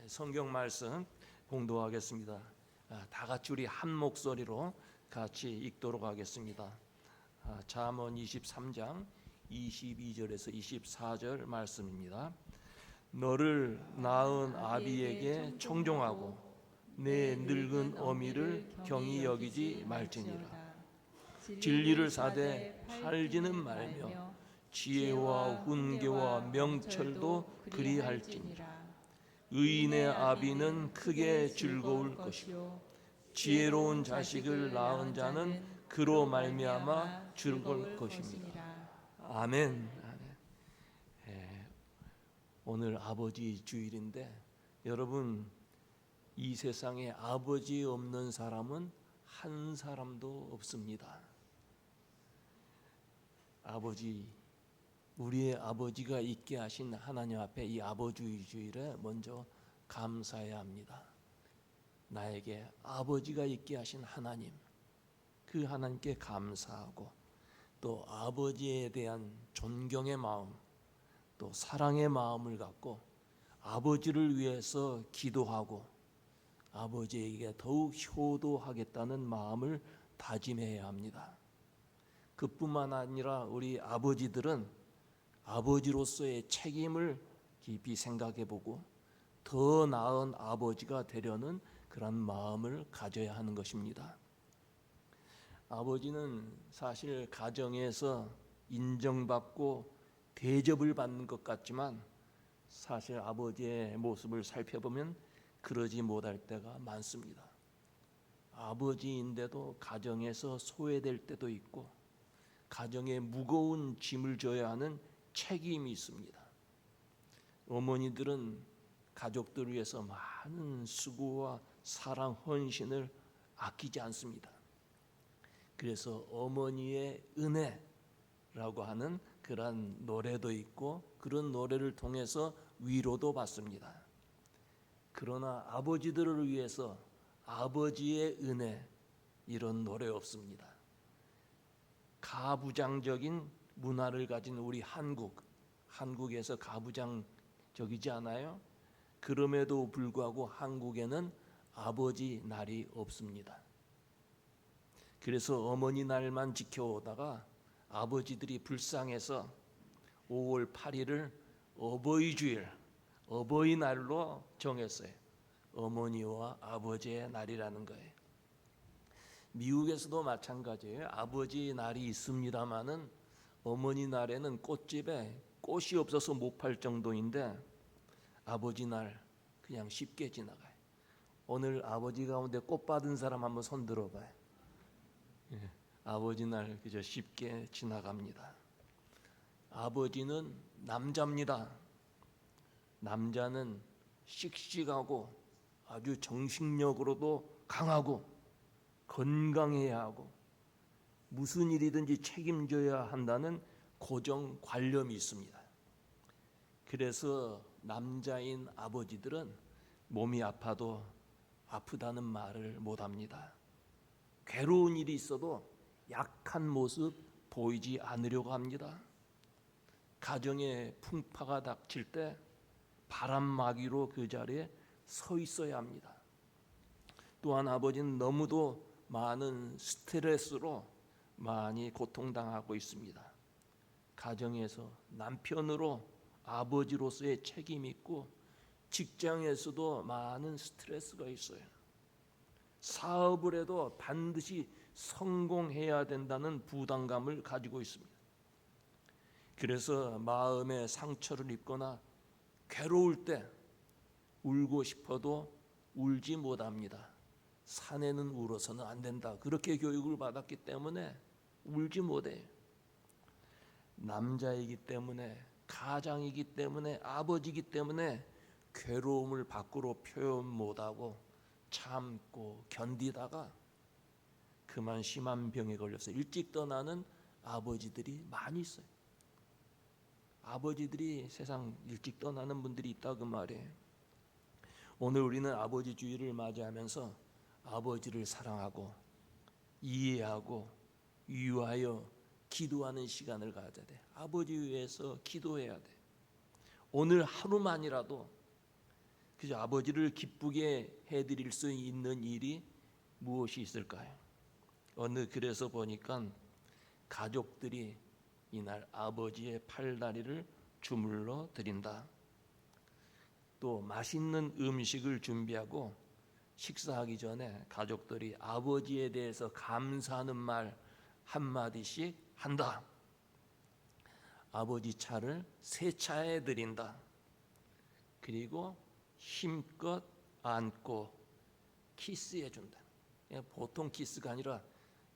성경 말씀 공독하겠습니다. 다 같이 우리 한 목소리로 같이 읽도록 하겠습니다. 잠언 23장 22절에서 24절 말씀입니다. 너를 낳은 아비에게 청종하고 내 늙은 어미를 경히 여기지 말지니라. 진리를 사되 팔지는 말며 지혜와 훈계와 명철도 그리할지니라. 의인의 아비는 크게 즐거울 것이요 지혜로운 자식을 낳은 자는 그로 말미암아 즐거울 것입니다. 아멘. 오늘 아버지 주일인데 여러분, 이 세상에 아버지 없는 사람은 한 사람도 없습니다. 우리의 아버지가 있게 하신 하나님 앞에 이 아버지 주일에 먼저 감사해야 합니다. 나에게 아버지가 있게 하신 하나님, 그 하나님께 감사하고 또 아버지에 대한 존경의 마음, 또 사랑의 마음을 갖고 아버지를 위해서 기도하고 아버지에게 더욱 효도하겠다는 마음을 다짐해야 합니다. 그뿐만 아니라 우리 아버지들은 아버지로서의 책임을 깊이 생각해보고 더 나은 아버지가 되려는 그런 마음을 가져야 하는 것입니다. 아버지는 사실 가정에서 인정받고 대접을 받는 것 같지만 사실 아버지의 모습을 살펴보면 그러지 못할 때가 많습니다. 아버지인데도 가정에서 소외될 때도 있고 가정에 무거운 짐을 져야 하는 책임이 있습니다. 어머니들은 가족들을 위해서 많은 수고와 사랑, 헌신을 아끼지 않습니다. 그래서 어머니의 은혜라고 하는 그런 노래도 있고 그런 노래를 통해서 위로도 받습니다. 그러나 아버지들을 위해서 아버지의 은혜, 이런 노래 없습니다. 가부장적인 문화를 가진 우리 한국에서 가부장적이지 않아요? 그럼에도 불구하고 한국에는 아버지 날이 없습니다. 그래서 어머니 날만 지켜오다가 아버지들이 불쌍해서 5월 8일을 어버이주일, 어버이날로 정했어요. 어머니와 아버지의 날이라는 거예요. 미국에서도 마찬가지예요. 아버지 날이 있습니다마는 어머니 날에는 꽃집에 꽃이 없어서 못 팔 정도인데 아버지 날 그냥 쉽게 지나가요. 오늘 아버지 가운데 꽃 받은 사람 한번 손 들어봐요. 아버지 날 그저 쉽게 지나갑니다. 아버지는 남자입니다. 남자는 씩씩하고 아주 정신력으로도 강하고 건강해야 하고 무슨 일이든지 책임져야 한다는 고정관념이 있습니다. 그래서 남자인 아버지들은 몸이 아파도 아프다는 말을 못합니다. 괴로운 일이 있어도 약한 모습 보이지 않으려고 합니다. 가정에 풍파가 닥칠 때 바람막이로 그 자리에 서 있어야 합니다. 또한 아버지는 너무도 많은 스트레스로 많이 고통당하고 있습니다. 가정에서 남편으로 아버지로서의 책임이 있고 직장에서도 많은 스트레스가 있어요. 사업을 해도 반드시 성공해야 된다는 부담감을 가지고 있습니다. 그래서 마음에 상처를 입거나 괴로울 때 울고 싶어도 울지 못합니다. 사내는 울어서는 안 된다. 그렇게 교육을 받았기 때문에 울지 못해요. 남자이기 때문에, 가장이기 때문에, 아버지이기 때문에 괴로움을 밖으로 표현 못하고 참고 견디다가 그만 심한 병에 걸려서 일찍 떠나는 아버지들이 많이 있어요. 아버지들이 세상 일찍 떠나는 분들이 있다고 말이에요. 오늘 우리는 아버지 주일을 맞이하면서 아버지를 사랑하고 이해하고 위하여 기도하는 시간을 가져야 돼. 아버지 위해서 기도해야 돼. 오늘 하루만이라도 그저 아버지를 기쁘게 해드릴 수 있는 일이 무엇이 있을까요? 그래서 보니까 가족들이 이날 아버지의 팔다리를 주물러 드린다. 또 맛있는 음식을 준비하고 식사하기 전에 가족들이 아버지에 대해서 감사하는 말 한마디씩 한다. 아버지 차를 세차해 드린다. 그리고 힘껏 안고 키스해 준다. 보통 키스가 아니라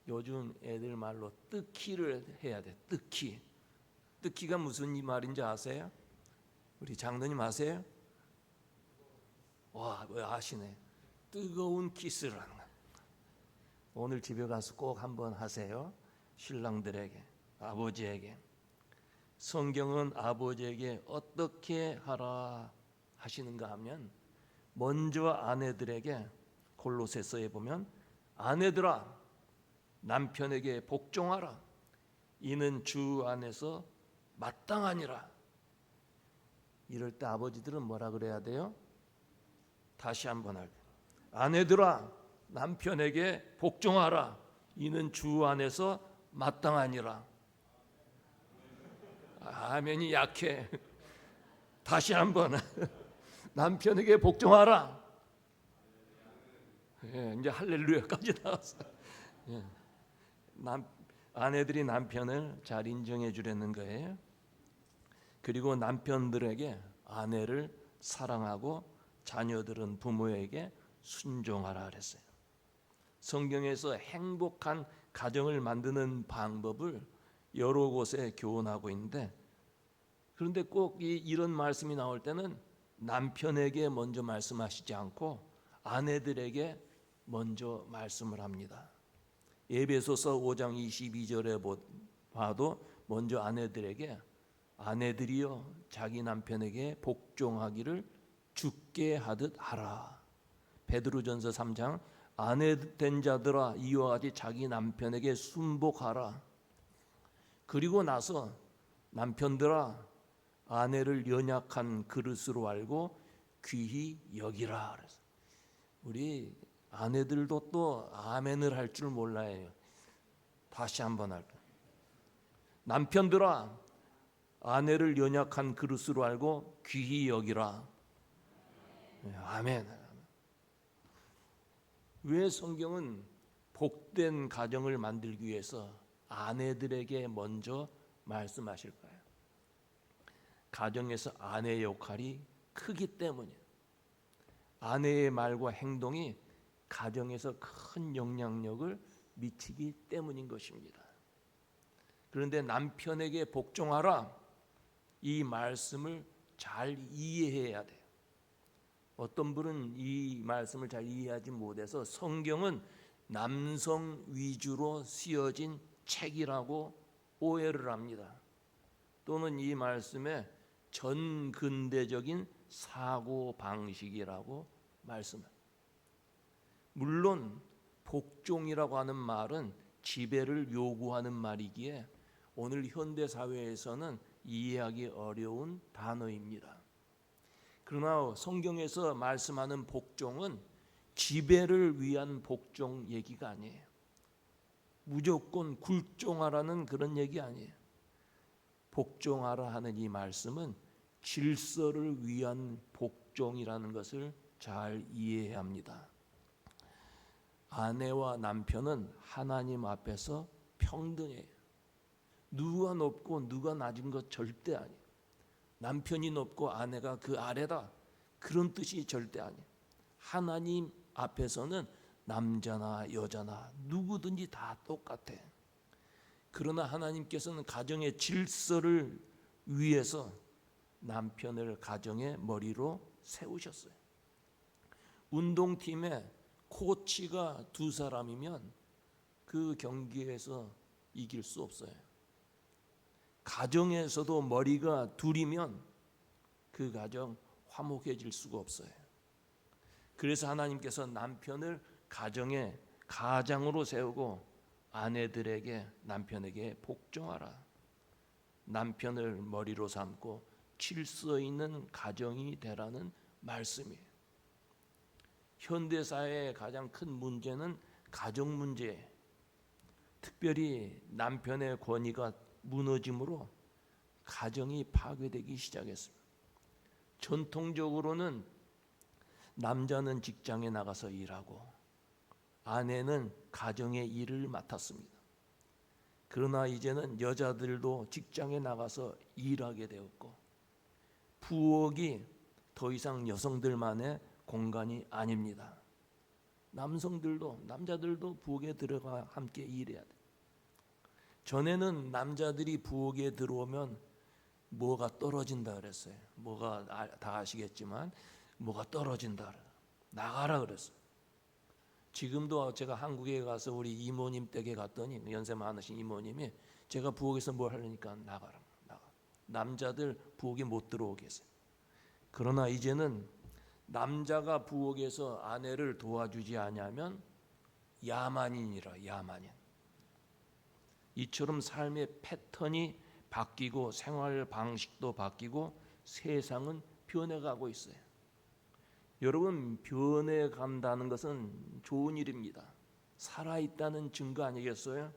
요즘 애들 말로 뜯기를 해야 돼. 뜯기. 뜯기가 무슨 말인지 아세요? 우리 장로님 아세요? 와, 아시네. 뜨거운 키스를 하는 거야. 오늘 집에 가서 꼭 한번 하세요. 신랑들에게, 아버지에게. 성경은 아버지에게 어떻게 하라 하시는가 하면 먼저 아내들에게 골로새서에 보면 아내들아 남편에게 복종하라. 이는 주 안에서 마땅하니라. 이럴 때 아버지들은 뭐라 그래야 돼요? 다시 한번 할게요. 아내들아 남편에게 복종하라. 이는 주 안에서 마땅하니라. 아멘이 약해. 다시 한번 남편에게 복종하라. 이제 할렐루야까지 나왔어. 아내들이 남편을 잘 인정해 주려는 거예요. 그리고 남편들에게 아내를 사랑하고 자녀들은 부모에게 순종하라 그랬어요. 성경에서 행복한 가정을 만드는 방법을 여러 곳에 교훈하고 있는데, 그런데 꼭 이런 말씀이 나올 때는 남편에게 먼저 말씀하시지 않고 아내들에게 먼저 말씀을 합니다. 에베소서 5장 22절에 봐도 먼저 아내들에게 아내들이여 자기 남편에게 복종하기를 주께 하듯 하라. 베드로전서 3장 아내 된 자들아 이와 같이 자기 남편에게 순복하라. 그리고 나서 남편들아 아내를 연약한 그릇으로 알고 귀히 여기라. 우리 아내들도 또 아멘을 할 줄 몰라요. 다시 한번 할게요. 남편들아 아내를 연약한 그릇으로 알고 귀히 여기라. 아멘. 왜 성경은 복된 가정을 만들기 위해서 아내들에게 먼저 말씀하실까요? 가정에서 아내의 역할이 크기 때문이에요. 아내의 말과 행동이 가정에서 큰 영향력을 미치기 때문인 것입니다. 그런데 남편에게 복종하라, 이 말씀을 잘 이해해야 돼요. 어떤 분은 이 말씀을 잘 이해하지 못해서 성경은 남성 위주로 쓰여진 책이라고 오해를 합니다. 또는 이 말씀에 전근대적인 사고 방식이라고 말씀합니다. 물론 복종이라고 하는 말은 지배를 요구하는 말이기에 오늘 현대 사회에서는 이해하기 어려운 단어입니다. 그러나 성경에서 말씀하는 복종은 지배를 위한 복종 얘기가 아니에요. 무조건 굴종하라는 그런 얘기 아니에요. 복종하라 하는 이 말씀은 질서를 위한 복종이라는 것을 잘 이해해야 합니다. 아내와 남편은 하나님 앞에서 평등해요. 누가 높고 누가 낮은 것 절대 아니에요. 남편이 높고 아내가 그 아래다, 그런 뜻이 절대 아니에요. 하나님 앞에서는 남자나 여자나 누구든지 다 똑같아. 그러나 하나님께서는 가정의 질서를 위해서 남편을 가정의 머리로 세우셨어요. 운동팀에 코치가 두 사람이면 그 경기에서 이길 수 없어요. 가정에서도 머리가 둘이면 그 가정 화목해질 수가 없어요. 그래서 하나님께서 남편을 가정의 가장으로 세우고 아내들에게 남편에게 복종하라. 남편을 머리로 삼고 질서 있는 가정이 되라는 말씀이에요. 현대 사회의 가장 큰 문제는 가정 문제, 특별히 남편의 권위가 무너짐으로 가정이 파괴되기 시작했습니다. 전통적으로는 남자는 직장에 나가서 일하고 아내는 가정의 일을 맡았습니다. 그러나 이제는 여자들도 직장에 나가서 일하게 되었고 부엌이 더 이상 여성들만의 공간이 아닙니다. 남자들도 부엌에 들어가 함께 일해야 돼. 전에는 남자들이 부엌에 들어오면 뭐가 떨어진다 그랬어요. 뭐가 다 아시겠지만 뭐가 떨어진다, 나가라 그랬어요. 지금도 제가 한국에 가서 우리 이모님 댁에 갔더니 연세 많으신 이모님이 제가 부엌에서 뭘 하려니까 나가라. 남자들 부엌에 못 들어오게 했어요. 그러나 이제는 남자가 부엌에서 아내를 도와주지 않으면 야만인이라, 야만인. 이처럼 삶의 패턴이 바뀌고 생활 방식도 바뀌고 세상은 변해가고 있어요. 여러분, 변해간다는 것은 좋은 일입니다. 살아있다는 증거 아니겠어요?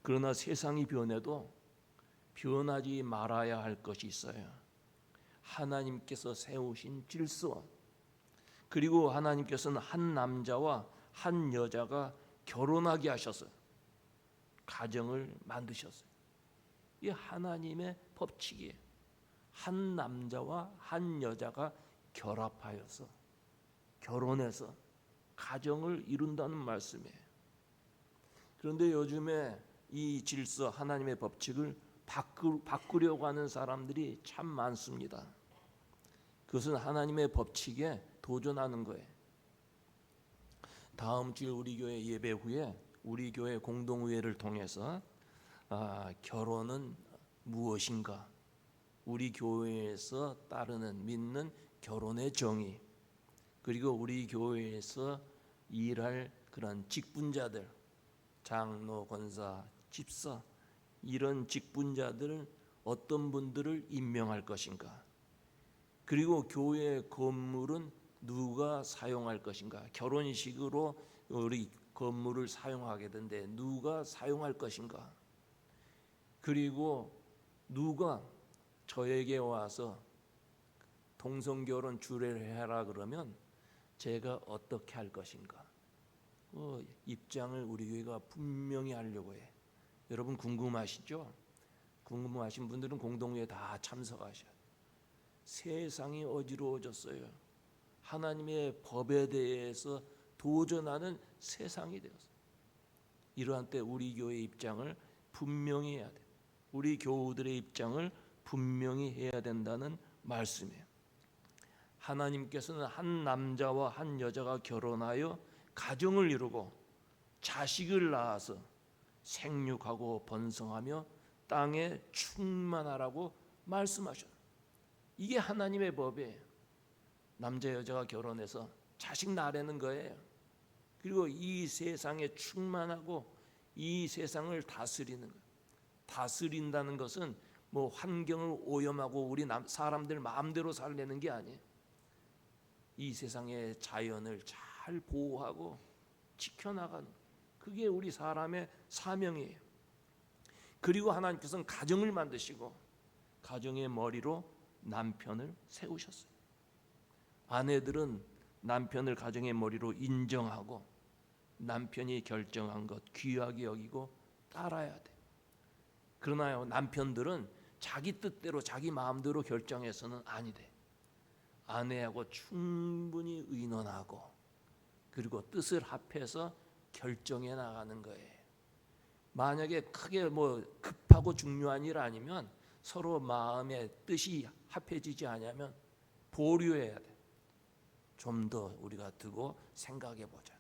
그러나 세상이 변해도 변하지 말아야 할 것이 있어요. 하나님께서 세우신 질서, 그리고 하나님께서는 한 남자와 한 여자가 결혼하게 하셨어요. 가정을 만드셨어요. 이게 하나님의 법칙이에요. 한 남자와 한 여자가 결합하여서 결혼해서 가정을 이룬다는 말씀이에요. 그런데 요즘에 이 질서, 하나님의 법칙을 바꾸려고 하는 사람들이 참 많습니다. 그것은 하나님의 법칙에 도전하는 거예요. 다음 주 우리 교회 예배 후에 우리 교회 공동의회를 통해서 결혼은 무엇인가, 우리 교회에서 따르는 믿는 결혼의 정의, 그리고 우리 교회에서 일할 그런 직분자들, 장로, 권사, 집사, 이런 직분자들은 어떤 분들을 임명할 것인가, 그리고 교회 건물은 누가 사용할 것인가, 결혼식으로 우리 건물을 사용하게 된데 누가 사용할 것인가, 그리고 누가 저에게 와서 동성결혼 주례해라 그러면 제가 어떻게 할 것인가, 입장을 우리 교회가 분명히 하려고 해. 여러분 궁금하시죠? 궁금하신 분들은 공동회에 다 참석하셔야 돼요. 세상이 어지러워졌어요. 하나님의 법에 대해서 도전하는 세상이 되었어요. 이러한 때 우리 교회의 입장을 분명히 해야 돼요. 우리 교우들의 입장을 분명히 해야 된다는 말씀이에요. 하나님께서는 한 남자와 한 여자가 결혼하여 가정을 이루고 자식을 낳아서 생육하고 번성하며 땅에 충만하라고 말씀하셨어요. 이게 하나님의 법이에요. 남자 여자가 결혼해서 자식 낳으라는 거예요. 그리고 이 세상에 충만하고 이 세상을 다스리는 거예요. 다스린다는 것은 뭐 환경을 오염하고 우리 사람들 마음대로 살려는 게 아니에요. 이 세상의 자연을 잘 보호하고 지켜나가는, 그게 우리 사람의 사명이에요. 그리고 하나님께서는 가정을 만드시고 가정의 머리로 남편을 세우셨어요. 아내들은 남편을 가정의 머리로 인정하고 남편이 결정한 것 귀하게 여기고 따라야 돼. 그러나 남편들은 자기 뜻대로 자기 마음대로 결정해서는 아니 돼. 아내하고 충분히 의논하고 그리고 뜻을 합해서 결정해 나가는 거예요. 만약에 크게 뭐 급하고 중요한 일 아니면 서로 마음의 뜻이 합해지지 않으면 보류해야 돼. 좀 더 우리가 두고 생각해 보자.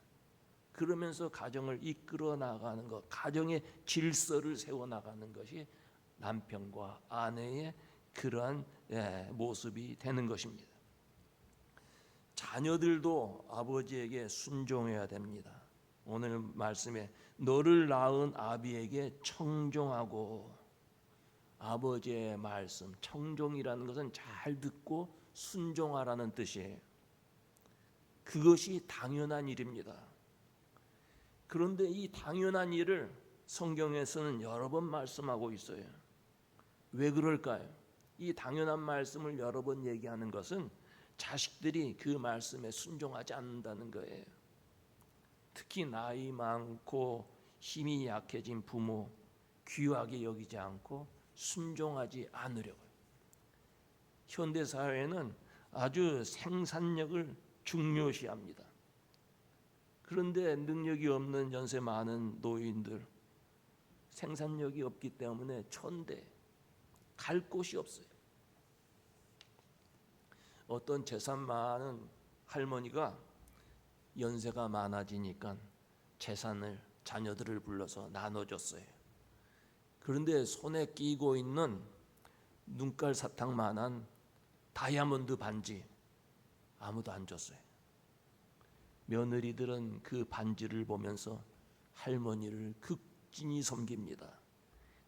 그러면서 가정을 이끌어 나가는 것, 가정의 질서를 세워 나가는 것이 남편과 아내의 그러한 모습이 되는 것입니다. 자녀들도 아버지에게 순종해야 됩니다. 오늘 말씀에 너를 낳은 아비에게 청종하고, 아버지의 말씀, 청종이라는 것은 잘 듣고 순종하라는 뜻이에요. 그것이 당연한 일입니다. 그런데 이 당연한 일을 성경에서는 여러 번 말씀하고 있어요. 왜 그럴까요? 이 당연한 말씀을 여러 번 얘기하는 것은 자식들이 그 말씀에 순종하지 않는다는 거예요. 특히 나이 많고 힘이 약해진 부모 귀하게 여기지 않고 순종하지 않으려고요. 현대 사회는 아주 생산력을 중요시합니다. 그런데 능력이 없는 연세 많은 노인들, 생산력이 없기 때문에 천대 갈 곳이 없어요. 어떤 재산 많은 할머니가 연세가 많아지니까 재산을 자녀들을 불러서 나눠줬어요. 그런데 손에 끼고 있는 눈깔 사탕만한 다이아몬드 반지 아무도 안 줬어요. 며느리들은 그 반지를 보면서 할머니를 극진히 섬깁니다.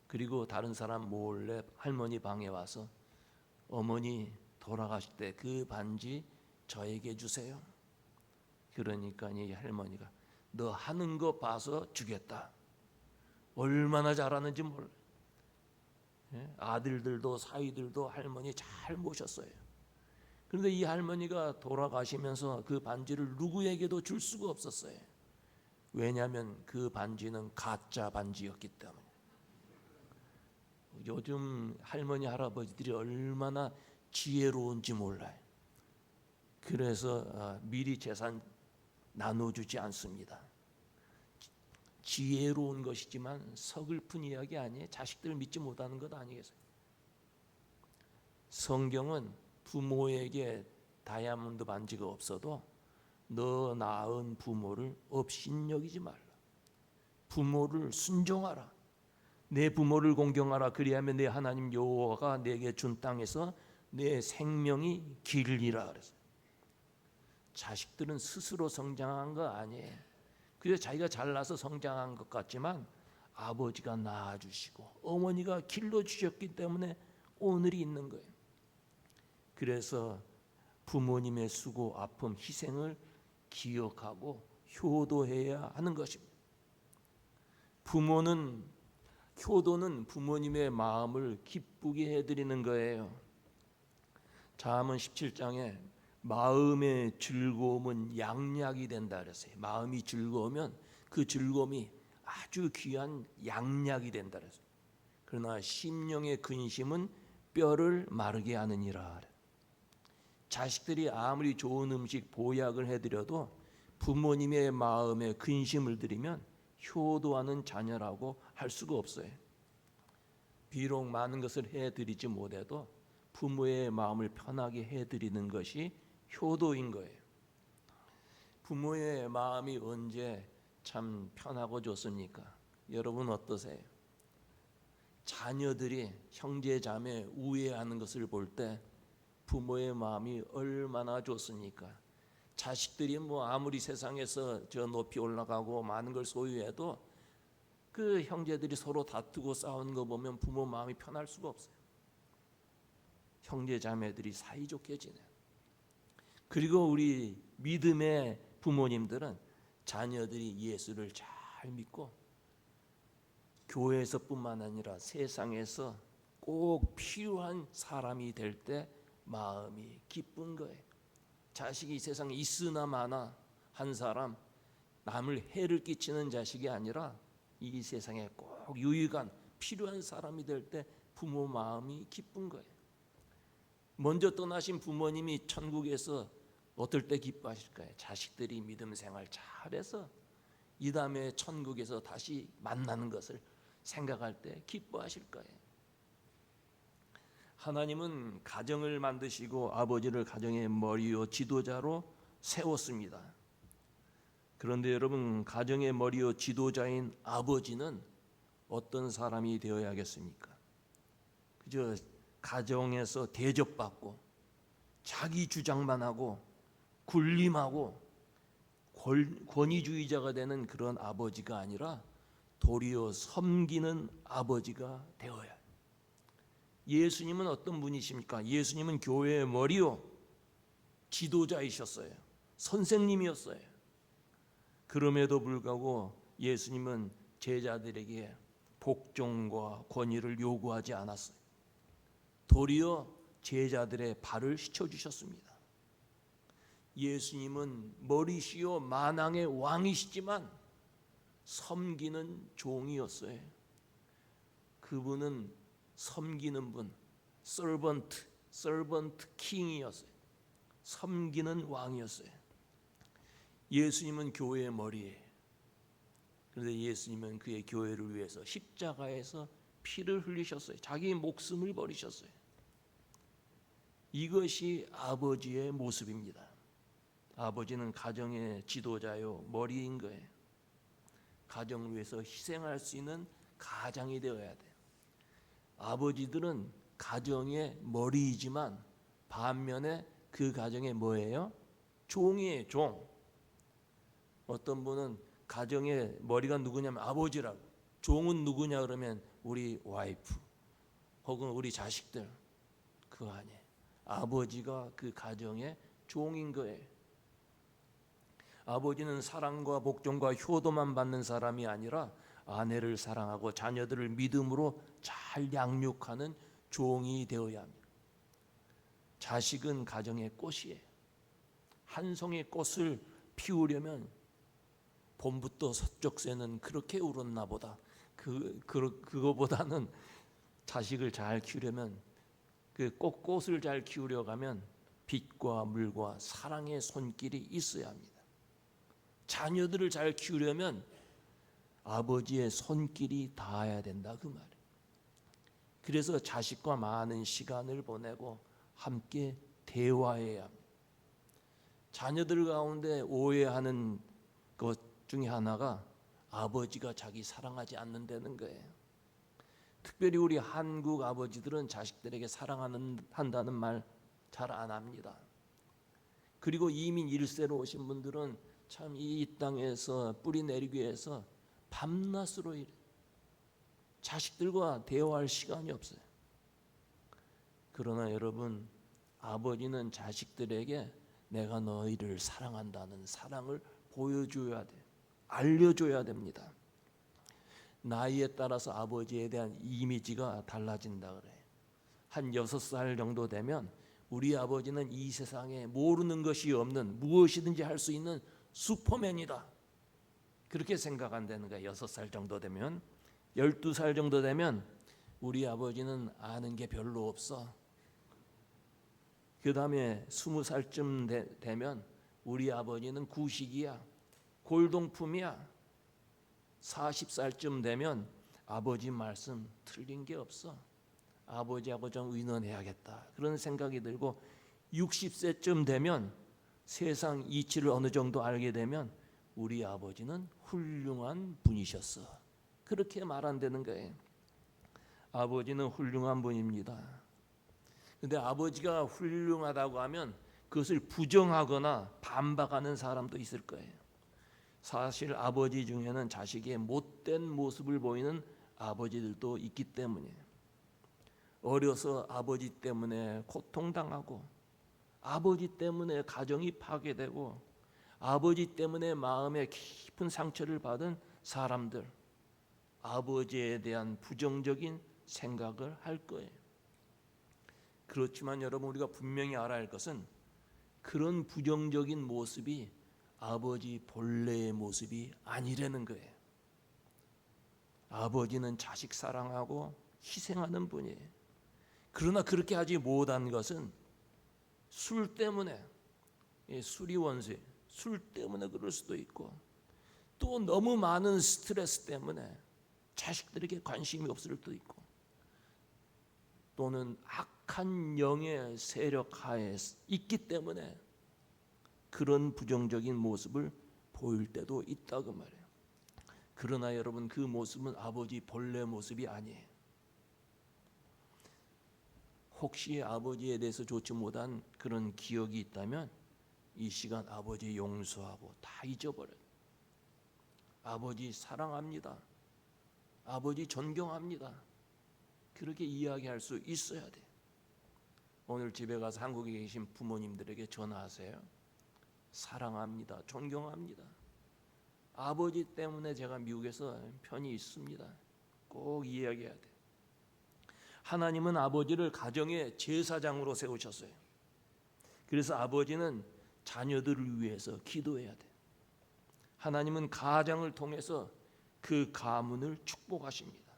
그리고 다른 사람 몰래 할머니 방에 와서 어머니 돌아가실 때 그 반지 저에게 주세요. 그러니까 이 할머니가 너 하는 거 봐서 주겠다. 얼마나 잘하는지 몰라. 아들들도 사위들도 할머니 잘 모셨어요. 그런데 이 할머니가 돌아가시면서 그 반지를 누구에게도 줄 수가 없었어요. 왜냐하면 그 반지는 가짜 반지였기 때문에. 요즘 할머니 할아버지들이 얼마나 지혜로운지 몰라요. 그래서 미리 재산 나눠주지 않습니다. 지혜로운 것이지만 서글픈 이야기 아니에요. 자식들 믿지 못하는 것 아니겠어요? 성경은 부모에게 다이아몬드 반지가 없어도 너 낳은 부모를 업신여기지 말라. 부모를 순종하라. 내 부모를 공경하라. 그리하면 내 하나님 여호와가 내게 준 땅에서 내 생명이 길리라 그랬어요. 자식들은 스스로 성장한 거 아니에요. 그래서 자기가 잘나서 성장한 것 같지만 아버지가 낳아주시고 어머니가 길러주셨기 때문에 오늘이 있는 거예요. 그래서 부모님의 수고, 아픔, 희생을 기억하고 효도해야 하는 것입니다. 효도는 부모님의 마음을 기쁘게 해드리는 거예요. 잠언 17장에 마음의 즐거움은 양약이 된다 그랬어요. 마음이 즐거우면 그 즐거움이 아주 귀한 양약이 된다 그랬어요. 그러나 심령의 근심은 뼈를 마르게 하느니라. 자식들이 아무리 좋은 음식 보약을 해드려도 부모님의 마음에 근심을 들이면 효도하는 자녀라고 할 수가 없어요. 비록 많은 것을 해드리지 못해도 부모의 마음을 편하게 해드리는 것이 효도인 거예요. 부모의 마음이 언제 참 편하고 좋습니까? 여러분 어떠세요? 자녀들이 형제 자매 우애하는 것을 볼 때 부모의 마음이 얼마나 좋습니까? 자식들이 아무리 세상에서 저 높이 올라가고 많은 걸 소유해도 그 형제들이 서로 다투고 싸우는 거 보면 부모 마음이 편할 수가 없어요. 형제 자매들이 사이좋게 지내요. 그리고 우리 믿음의 부모님들은 자녀들이 예수를 잘 믿고 교회에서뿐만 아니라 세상에서 꼭 필요한 사람이 될 때 마음이 기쁜 거예요. 자식이 세상에 있으나 마나 한 사람, 남을 해를 끼치는 자식이 아니라 이 세상에 꼭 유익한 필요한 사람이 될 때 부모 마음이 기쁜 거예요. 먼저 떠나신 부모님이 천국에서 어떨 때 기뻐하실까요? 자식들이 믿음 생활 잘해서 이 다음에 천국에서 다시 만나는 것을 생각할 때 기뻐하실 거예요. 하나님은 가정을 만드시고 아버지를 가정의 머리요 지도자로 세웠습니다. 그런데 여러분, 가정의 머리요 지도자인 아버지는 어떤 사람이 되어야겠습니까? 그저 가정에서 대접받고 자기 주장만 하고 군림하고 권위주의자가 되는 그런 아버지가 아니라 도리어 섬기는 아버지가 되어야 해요. 예수님은 어떤 분이십니까? 예수님은 교회의 머리요 지도자이셨어요. 선생님이었어요. 그럼에도 불구하고 예수님은 제자들에게 복종과 권위를 요구하지 않았어요. 도리어 제자들의 발을 씻겨주셨습니다. 예수님은 머리시오 만왕의 왕이시지만 섬기는 종이었어요. 그분은 섬기는 분, 서번트 킹이었어요. 섬기는 왕이었어요. 예수님은 교회의 머리예요. 그런데 예수님은 그의 교회를 위해서 십자가에서 피를 흘리셨어요. 자기 목숨을 버리셨어요. 이것이 아버지의 모습입니다. 아버지는 가정의 지도자요, 머리인 거예요. 가정을 위해서 희생할 수 있는 가장이 되어야 돼요. 아버지들은 가정의 머리이지만 반면에 그 가정의 뭐예요? 종이에요, 종. 어떤 분은 가정의 머리가 누구냐면 아버지라고, 종은 누구냐 그러면 우리 와이프 혹은 우리 자식들. 그거 아니에요. 아버지가 그 가정의 종인 거예요. 아버지는 사랑과 복종과 효도만 받는 사람이 아니라 아내를 사랑하고 자녀들을 믿음으로 잘 양육하는 종이 되어야 합니다. 자식은 가정의 꽃이에요. 한 송이 꽃을 피우려면 봄부터 서쪽새는 그렇게 울었나 보다. 그거보다는 자식을 잘 키우려면 그 꽃을 잘 키우려 가면 빛과 물과 사랑의 손길이 있어야 합니다. 자녀들을 잘 키우려면 아버지의 손길이 닿아야 된다 그 말이에요. 그래서 자식과 많은 시간을 보내고 함께 대화해야 합니다. 자녀들 가운데 오해하는 것 중에 하나가 아버지가 자기 사랑하지 않는다는 거예요. 특별히 우리 한국 아버지들은 자식들에게 사랑한다는 말 잘 안 합니다. 그리고 이민 1세로 오신 분들은 참 이 땅에서 뿌리 내리기 위해서 밤낮으로 일해요. 자식들과 대화할 시간이 없어요. 그러나 여러분, 아버지는 자식들에게 내가 너희를 사랑한다는 사랑을 보여줘야 돼요. 알려줘야 됩니다. 나이에 따라서 아버지에 대한 이미지가 달라진다 그래요. 한 6살 정도 되면 우리 아버지는 이 세상에 모르는 것이 없는 무엇이든지 할 수 있는 슈퍼맨이다. 그렇게 생각한다는 거예요. 6살 정도 되면. 12살 정도 되면 우리 아버지는 아는 게 별로 없어. 그 다음에 20살쯤 되면 우리 아버지는 구식이야. 골동품이야. 40살쯤 되면 아버지 말씀 틀린 게 없어. 아버지하고 좀 의논해야겠다. 그런 생각이 들고 60세쯤 되면 세상 이치를 어느 정도 알게 되면 우리 아버지는 훌륭한 분이셨어. 그렇게 말한다는 거예요. 아버지는 훌륭한 분입니다. 근데 아버지가 훌륭하다고 하면 그것을 부정하거나 반박하는 사람도 있을 거예요. 사실 아버지 중에는 자식의 못된 모습을 보이는 아버지들도 있기 때문이에요. 어려서 아버지 때문에 고통당하고 아버지 때문에 가정이 파괴되고 아버지 때문에 마음에 깊은 상처를 받은 사람들, 아버지에 대한 부정적인 생각을 할 거예요. 그렇지만 여러분, 우리가 분명히 알아야 할 것은 그런 부정적인 모습이 아버지 본래의 모습이 아니라는 거예요. 아버지는 자식 사랑하고 희생하는 분이에요. 그러나 그렇게 하지 못한 것은 술 때문에, 술이 원수예요. 술 때문에 그럴 수도 있고, 또 너무 많은 스트레스 때문에 자식들에게 관심이 없을 수도 있고, 또는 악한 영의 세력 하에 있기 때문에 그런 부정적인 모습을 보일 때도 있다고 말해요. 그러나 여러분, 그 모습은 아버지 본래 모습이 아니에요. 혹시 아버지에 대해서 좋지 못한 그런 기억이 있다면 이 시간 아버지 용서하고 다 잊어버려요. 아버지 사랑합니다. 아버지 존경합니다. 그렇게 이야기할 수 있어야 돼요. 오늘 집에 가서 한국에 계신 부모님들에게 전화하세요. 사랑합니다. 존경합니다. 아버지 때문에 제가 미국에서 편히 있습니다. 꼭 이야기해야 돼. 하나님은 아버지를 가정의 제사장으로 세우셨어요. 그래서 아버지는 자녀들을 위해서 기도해야 돼. 하나님은 가장을 통해서 그 가문을 축복하십니다.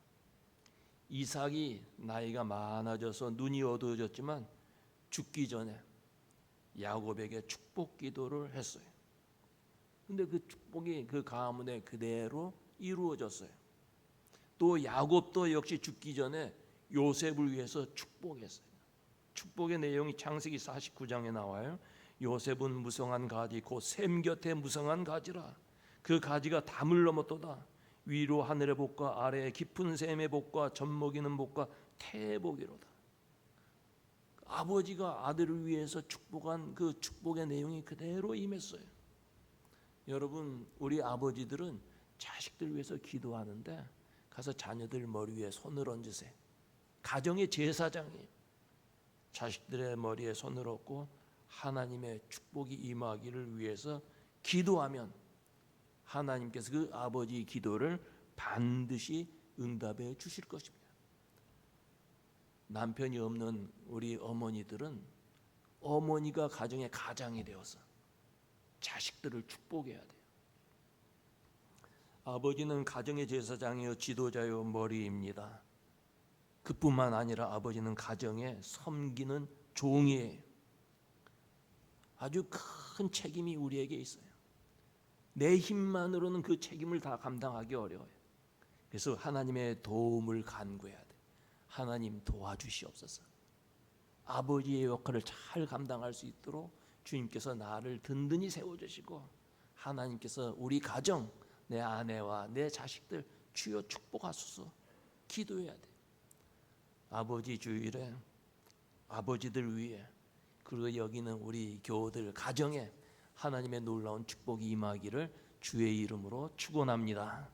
이삭이 나이가 많아져서 눈이 어두워졌지만 죽기 전에 야곱에게 축복 기도를 했어요. 근데 그 축복이 그 가문에 그대로 이루어졌어요. 또 야곱도 역시 죽기 전에 요셉을 위해서 축복했어요. 축복의 내용이 창세기 49장에 나와요. 요셉은 무성한 가지 곧 샘 곁에 무성한 가지라. 그 가지가 담을 넘었도다. 위로 하늘의 복과 아래에 깊은 샘의 복과 젖먹이는 복과 태의 복이로다. 아버지가 아들을 위해서 축복한 그 축복의 내용이 그대로 임했어요. 여러분, 우리 아버지들은 자식들 위해서 기도하는데 가서 자녀들 머리 위에 손을 얹으세요. 가정의 제사장이에요. 자식들의 머리에 손을 얹고 하나님의 축복이 임하기를 위해서 기도하면 하나님께서 그 아버지 기도를 반드시 응답해 주실 것입니다. 남편이 없는 우리 어머니들은 어머니가 가정의 가장이 되어서 자식들을 축복해야 돼요. 아버지는 가정의 제사장이요 지도자요 머리입니다. 그뿐만 아니라 아버지는 가정에 섬기는 종이에요. 아주 큰 책임이 우리에게 있어요. 내 힘만으로는 그 책임을 다 감당하기 어려워요. 그래서 하나님의 도움을 간구해야 돼. 하나님 도와주시옵소서. 아버지의 역할을 잘 감당할 수 있도록 주님께서 나를 든든히 세워주시고 하나님께서 우리 가정, 내 아내와 내 자식들 주여 축복하소서 기도해야 돼. 아버지 주일에 아버지들 위해 그리고 여기는 우리 교우들 가정에 하나님의 놀라운 축복이 임하기를 주의 이름으로 축원합니다.